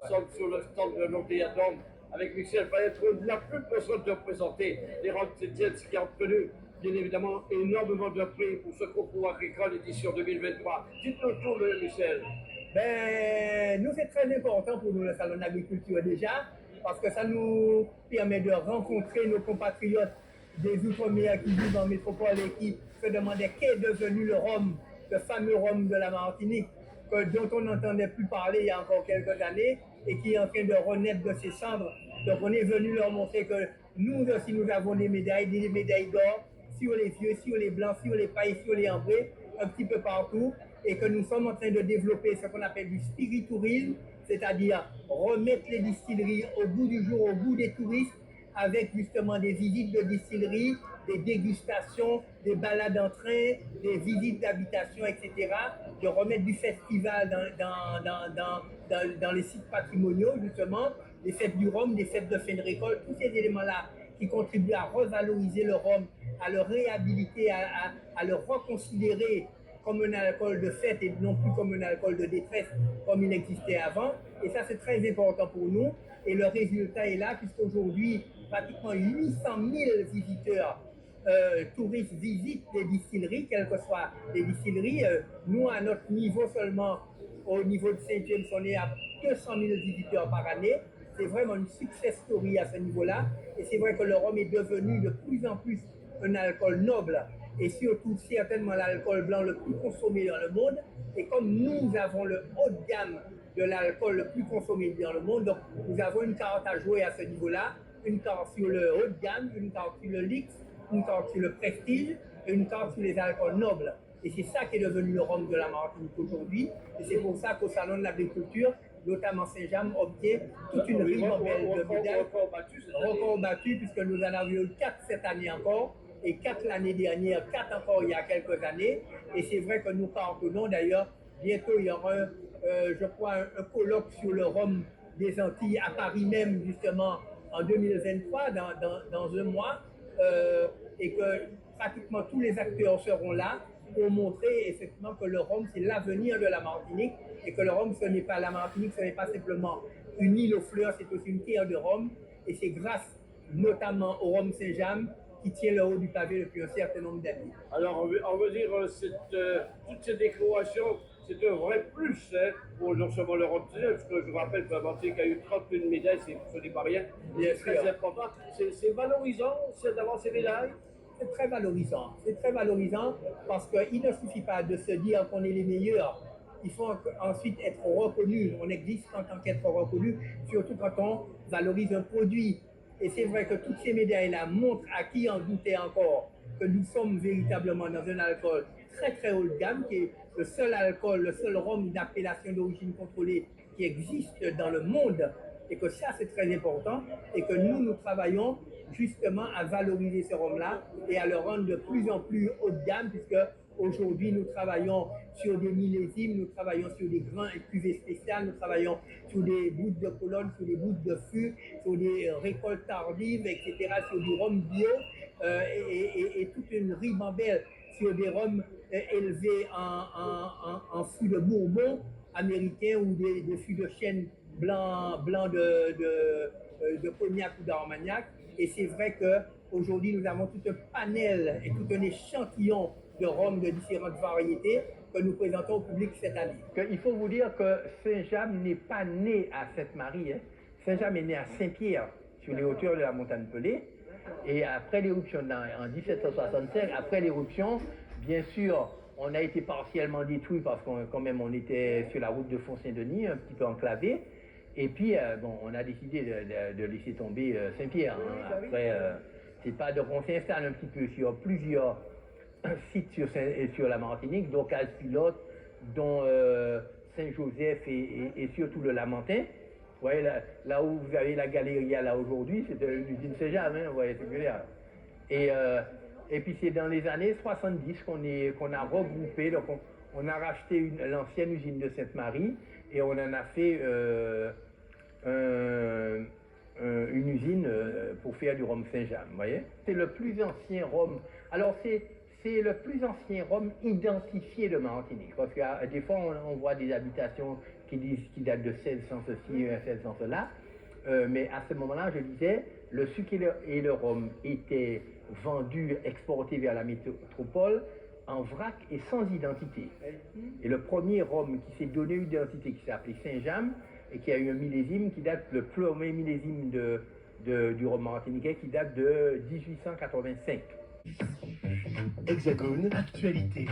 sommes sur le stand de l'Odéadome avec Michel Payet, la plus personne de présenter les rentes sétiennes qui ont obtenu, bien évidemment, énormément de prix pour ce concours agricole édition 2023. Dites-nous tout, Michel. Ben, nous, c'est très important pour nous, le Salon d'agriculture déjà, parce que ça nous permet de rencontrer nos compatriotes des Outre-mer qui vivent en métropole et qui se demandaient qu'est devenu le rhum, le fameux rhum de la Martinique, dont on n'entendait plus parler il y a encore quelques années et qui est en train de renaître de ses cendres. Donc on est venu leur montrer que nous aussi nous avons des médailles d'or sur les vieux, sur les blancs, sur les pailles, sur les ambrés, un petit peu partout, et que nous sommes en train de développer ce qu'on appelle du spiritourisme, c'est-à-dire remettre les distilleries au goût du jour, au goût des touristes, avec justement des visites de distilleries, des dégustations, des balades en train, des visites d'habitation, etc. De remettre du festival dans les sites patrimoniaux, justement, des fêtes du rhum, des fêtes de fin de récolte, tous ces éléments-là qui contribuent à revaloriser le rhum, à le réhabiliter, à le reconsidérer comme un alcool de fête et non plus comme un alcool de détresse comme il existait avant. Et ça, c'est très important pour nous. Et le résultat est là, puisqu'aujourd'hui, pratiquement 800 000 visiteurs touristes visitent des distilleries, quelles que soient les distilleries. Nous, à notre niveau seulement, au niveau de Saint-James, on est à 200 000 visiteurs par année. C'est vraiment une success story à ce niveau-là. Et c'est vrai que le rhum est devenu de plus en plus un alcool noble et surtout certainement l'alcool blanc le plus consommé dans le monde. Et comme nous avons le haut de gamme de l'alcool le plus consommé dans le monde, donc nous avons une carte à jouer à ce niveau-là, une carte sur le haut de gamme, une carte sur le luxe, une carte sur le prestige et une carte sur les alcools nobles. Et c'est ça qui est devenu le rhum de la Martinique aujourd'hui. Et c'est pour ça qu'au Salon de l'Agriculture, notamment Saint-James, obtient toute une ribambelle de médailles, record battu, puisque nous en avions eu 4 cette année encore, et 4 l'année dernière, 4 encore il y a quelques années. Et c'est vrai que nous cartonnons d'ailleurs. Bientôt, il y aura, je crois, un colloque sur le rhum des Antilles à Paris même, justement, en 2023, dans un mois, et que pratiquement tous les acteurs seront là pour montrer effectivement que le rhum, c'est l'avenir de la Martinique, et que le rhum, ce n'est pas la Martinique, ce n'est pas simplement une île aux fleurs, c'est aussi une terre de rhum, et c'est grâce notamment au rhum Saint-James qui tient le haut du pavé depuis un certain nombre d'années. Alors, on veut dire toutes ces décorations, c'est un vrai plus pour non seulement le rhum Saint-James, parce que je vous rappelle que la Martinique a eu 31 médailles, ce n'est pas rien, c'est très important. C'est valorisant d'avoir ces médailles. C'est très valorisant. C'est très valorisant parce qu'il ne suffit pas de se dire qu'on est les meilleurs. Il faut ensuite être reconnu. On existe en tant qu'être reconnu, surtout quand on valorise un produit. Et c'est vrai que toutes ces médailles-là montrent à qui en doutait encore que nous sommes véritablement dans un alcool très très haut de gamme, qui est le seul alcool, le seul rhum d'appellation d'origine contrôlée qui existe dans le monde. Et que ça, c'est très important. Et que nous travaillons justement à valoriser ce rhum-là et à le rendre de plus en plus haut de gamme, puisque aujourd'hui nous travaillons sur des millésimes, nous travaillons sur des grains et cuvées spéciales, nous travaillons sur des gouttes de colonne, sur des gouttes de fût, sur des récoltes tardives, etc., sur du rhum bio et toute une ribambelle sur des rhums élevés en fût de Bourbon américain ou des fûts de chêne blanc de cognac ou d'armagnac. Et c'est vrai qu'aujourd'hui, nous avons tout un panel et tout un échantillon de rhum de différentes variétés que nous présentons au public cette année. Il faut vous dire que Saint-James n'est pas né à Sainte-Marie. Hein. Saint-James est né à Saint-Pierre, sur les hauteurs de la montagne Pelée. Et après l'éruption, en 1765, après l'éruption, bien sûr, on a été partiellement détruit parce qu'on quand même on était sur la route de Font-Saint-Denis, un petit peu enclavé. Et puis, on a décidé de laisser tomber Saint-Pierre. Hein. Après, c'est pas de, on s'installe un petit peu sur plusieurs sites sur la Martinique, dont Casse-Pilote, dont Saint-Joseph et surtout le Lamentin. Vous voyez, là où vous avez la galerie là aujourd'hui, c'est l'usine Saint-James, hein, vous voyez, c'est clair. Et puis c'est dans les années 70 qu'on a regroupé, donc on a racheté l'ancienne usine de Sainte-Marie et on en a fait une usine pour faire du rhum Saint-James, vous voyez. C'est le plus ancien rhum. Alors c'est le plus ancien rhum identifié de Martinique, parce que des fois on voit des habitations qui disent qu'il date de 1600 ceci, 1600 cela. Mais à ce moment-là, je disais, le sucre et le rhum étaient vendus, exportés vers la métropole en vrac et sans identité. Et le premier rhum qui s'est donné une identité, qui s'est appelé Saint-James, et qui a eu un millésime qui date, le premier millésime du rhum martiniquais, qui date de 1885. Hexagone, actualité.